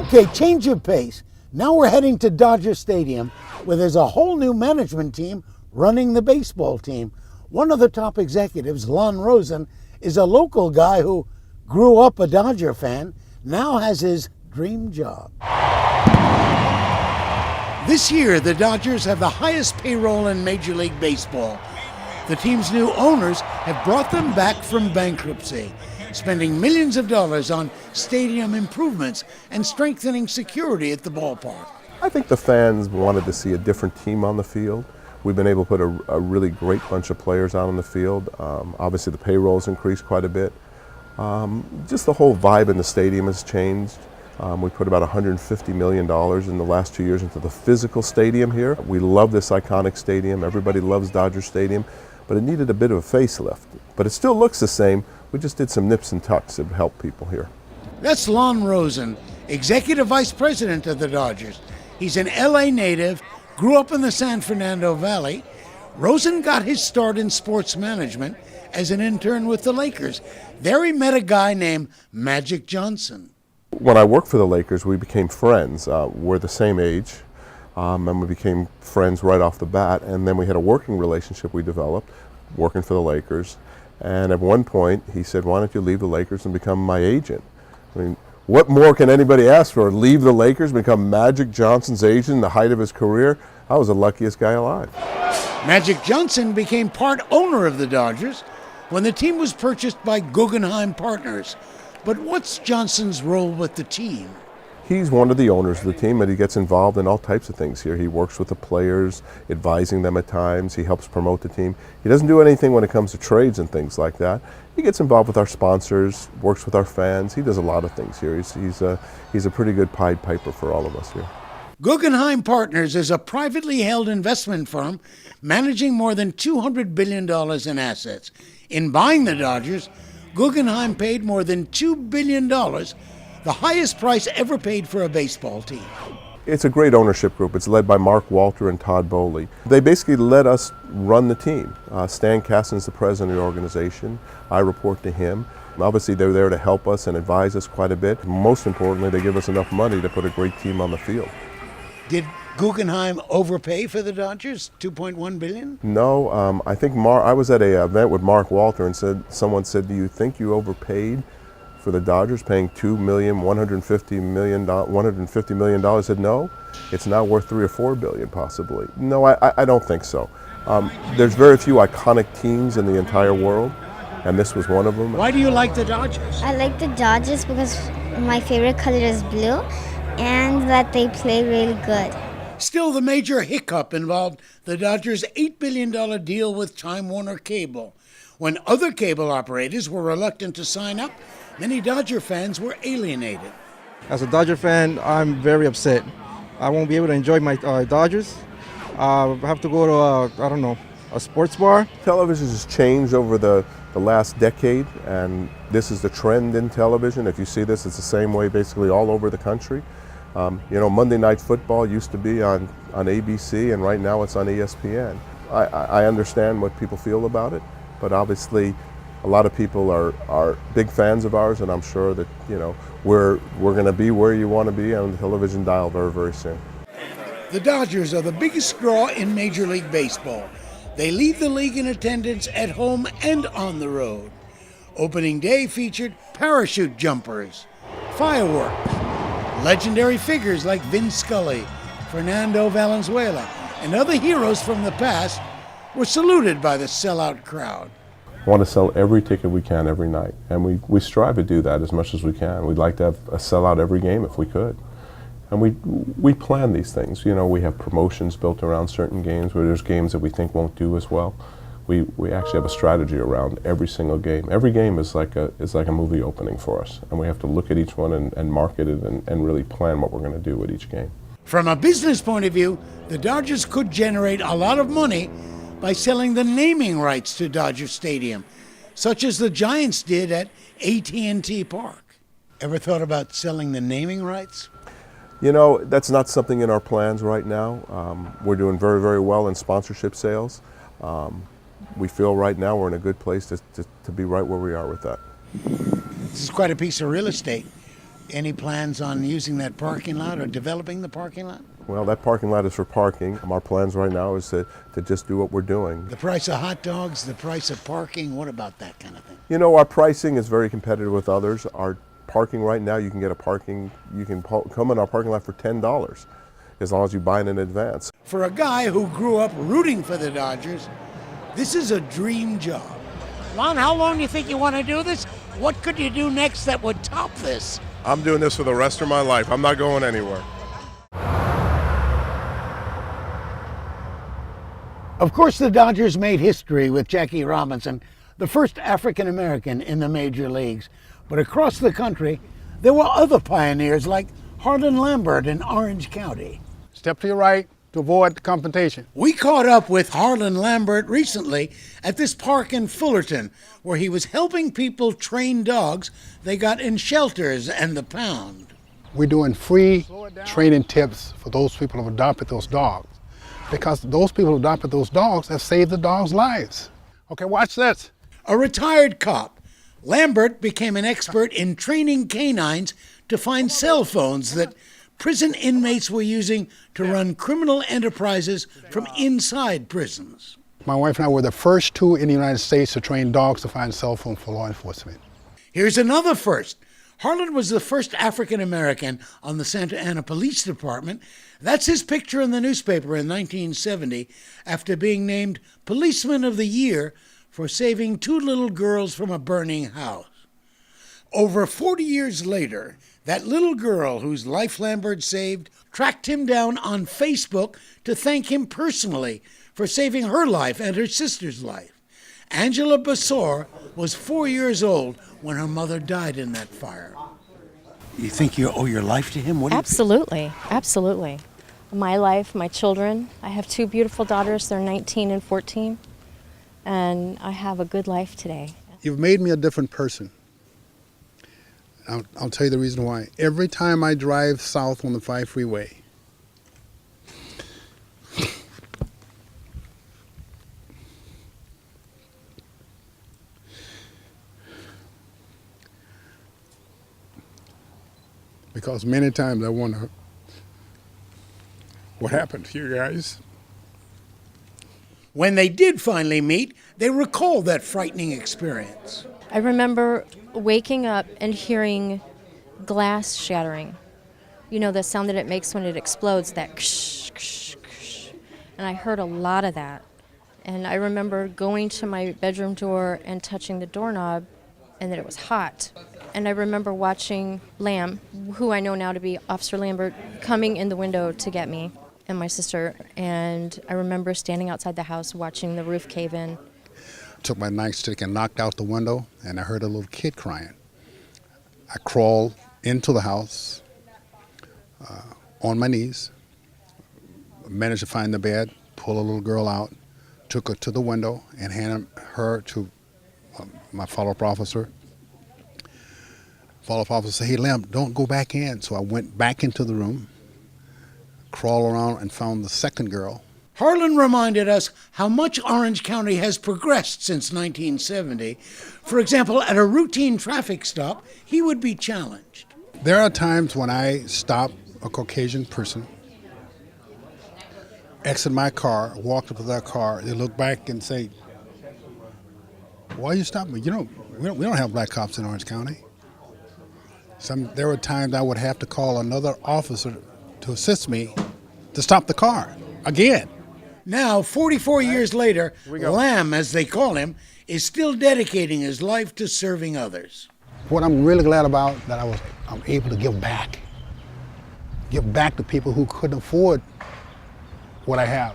Okay, change of pace. Now we're heading to Dodger Stadium, where there's a whole new management team running the baseball team. One of the top executives, Lon Rosen, is a local guy who grew up a Dodger fan, now has his dream job. This year, the Dodgers have the highest payroll in Major League Baseball. The team's new owners have brought them back from bankruptcy, spending millions of dollars on stadium improvements and strengthening security at the ballpark. I think the fans wanted to see a different team on the field. We've been able to put a really great bunch of players out on the field. Obviously the payroll's increased quite a bit. Just the whole vibe in the stadium has changed. We put about $150 million in the last 2 years into the physical stadium here. We love this iconic stadium. Everybody loves Dodger Stadium, but it needed a bit of a facelift. But it still looks the same. We just did some nips and tucks to help people here. That's Lon Rosen, Executive Vice President of the Dodgers. He's an LA native, grew up in the San Fernando Valley. Rosen got his start in sports management as an intern with the Lakers. There he met a guy named Magic Johnson. When I worked for the Lakers, we became friends. We're the same age, and we became friends right off the bat. And then we had a working relationship we developed, working for the Lakers. And at one point, he said, "Why don't you leave the Lakers and become my agent?" I mean, what more can anybody ask for? Leave the Lakers, become Magic Johnson's agent, the height of his career? I was the luckiest guy alive. Magic Johnson became part owner of the Dodgers when the team was purchased by Guggenheim Partners. But what's Johnson's role with the team? He's one of the owners of the team, and he gets involved in all types of things here. He works with the players, advising them at times. He helps promote the team. He doesn't do anything when it comes to trades and things like that. He gets involved with our sponsors, works with our fans. He does a lot of things here. He's a pretty good Pied Piper for all of us here. Guggenheim Partners is a privately held investment firm managing more than $200 billion in assets. In buying the Dodgers, Guggenheim paid more than $2 billion, the highest price ever paid for a baseball team. It's a great ownership group. It's led by Mark Walter and Todd Bowley. They basically let us run the team. Stan Kasten's the president of the organization. I report to him. Obviously, they're there to help us and advise us quite a bit. Most importantly, they give us enough money to put a great team on the field. Did Guggenheim overpay for the Dodgers, $2.1 billion? No, I think I was at an event with Mark Walter and someone said, "Do you think you overpaid for the Dodgers, paying $150 million?" I said, "No, it's now worth $3 or $4 billion possibly." No, I don't think so. There's very few iconic teams in the entire world, and this was one of them. Why do you like the Dodgers? I like the Dodgers because my favorite color is blue and that they play really good. Still, the major hiccup involved the Dodgers' $8 billion deal with Time Warner Cable. When other cable operators were reluctant to sign up, many Dodger fans were alienated. As a Dodger fan, I'm very upset. I won't be able to enjoy my Dodgers. I have to go to, a sports bar. Television has changed over the last decade, and this is the trend in television. If you see this, it's the same way basically all over the country. Monday Night Football used to be on ABC, and right now it's on ESPN. I understand what people feel about it, but obviously a lot of people are big fans of ours, and I'm sure that we're going to be where you want to be on the television dial very, very soon. The Dodgers are the biggest draw in Major League Baseball. They lead the league in attendance at home and on the road. Opening day featured parachute jumpers, fireworks, legendary figures like Vin Scully, Fernando Valenzuela, and other heroes from the past were saluted by the sellout crowd. I want to sell every ticket we can every night, and we strive to do that as much as we can. We'd like to have a sellout every game if we could. And we plan these things. We have promotions built around certain games where there's games that we think won't do as well. We actually have a strategy around every single game. Every game is like a movie opening for us, and we have to look at each one and market it and really plan what we're going to do with each game. From a business point of view, the Dodgers could generate a lot of money by selling the naming rights to Dodger Stadium, such as the Giants did at AT&T Park. Ever thought about selling the naming rights? That's not something in our plans right now. We're doing very, very well in sponsorship sales. We feel right now we're in a good place to be right where we are with that. This is quite a piece of real estate. Any plans on using that parking lot or developing the parking lot? Well, that parking lot is for parking. Our plans right now is to just do what we're doing. The price of hot dogs, the price of parking, what about that kind of thing? You know, our pricing is very competitive with others. Our parking right now, you can come in our parking lot for $10 as long as you buy it in advance. For a guy who grew up rooting for the Dodgers, this is a dream job. Lon, how long do you think you want to do this? What could you do next that would top this? I'm doing this for the rest of my life. I'm not going anywhere. Of course, the Dodgers made history with Jackie Robinson, the first African American in the major leagues. But across the country, there were other pioneers like Harlan Lambert in Orange County. Step to your right to avoid the confrontation. We caught up with Harlan Lambert recently at this park in Fullerton, where he was helping people train dogs they got in shelters and the pound. We're doing free training tips for those people who have adopted those dogs, because those people who adopted those dogs have saved the dogs' lives. Okay, watch this. A retired cop, Lambert became an expert in training canines to find cell phones that prison inmates were using to run criminal enterprises from inside prisons. My wife and I were the first two in the United States to train dogs to find cell phones for law enforcement. Here's another first. Harlan was the first African American on the Santa Ana Police Department. That's his picture in the newspaper in 1970 after being named Policeman of the Year for saving 2 little girls from a burning house. Over 40 years later, that little girl whose life Lambert saved tracked him down on Facebook to thank him personally for saving her life and her sister's life. Angela Basor was 4 years old when her mother died in that fire. You think you owe your life to him? What do you think? Absolutely, absolutely. My life, my children. I have 2 beautiful daughters. They're 19 and 14. And I have a good life today. You've made me a different person. I'll tell you the reason why. Every time I drive south on the 5 freeway, because many times I wonder what happened to you guys. When they did finally meet, they recalled that frightening experience. I remember waking up and hearing glass shattering. You know, the sound that it makes when it explodes, that ksh, ksh, ksh. And I heard a lot of that. And I remember going to my bedroom door and touching the doorknob, and that it was hot. And I remember watching Lamb, who I know now to be Officer Lambert, coming in the window to get me and my sister. And I remember standing outside the house watching the roof cave in. Took my nightstick and knocked out the window, and I heard a little kid crying. I crawled into the house on my knees, managed to find the bed, pull a little girl out, took her to the window, and handed her to my follow-up officer. Follow-up officer said, "Hey, Lamb, don't go back in." So I went back into the room, crawled around, and found the second girl. Harlan reminded us how much Orange County has progressed since 1970. For example, at a routine traffic stop, he would be challenged. There are times when I stop a Caucasian person, exit my car, walk up to their car, they look back and say, "Why are you stopping me? You know, we don't have black cops in Orange County." There were times I would have to call another officer to assist me to stop the car again. Now, 44 years later, Lamb, as they call him, is still dedicating his life to serving others. What I'm really glad about that I'm able to give back to people who couldn't afford what I have.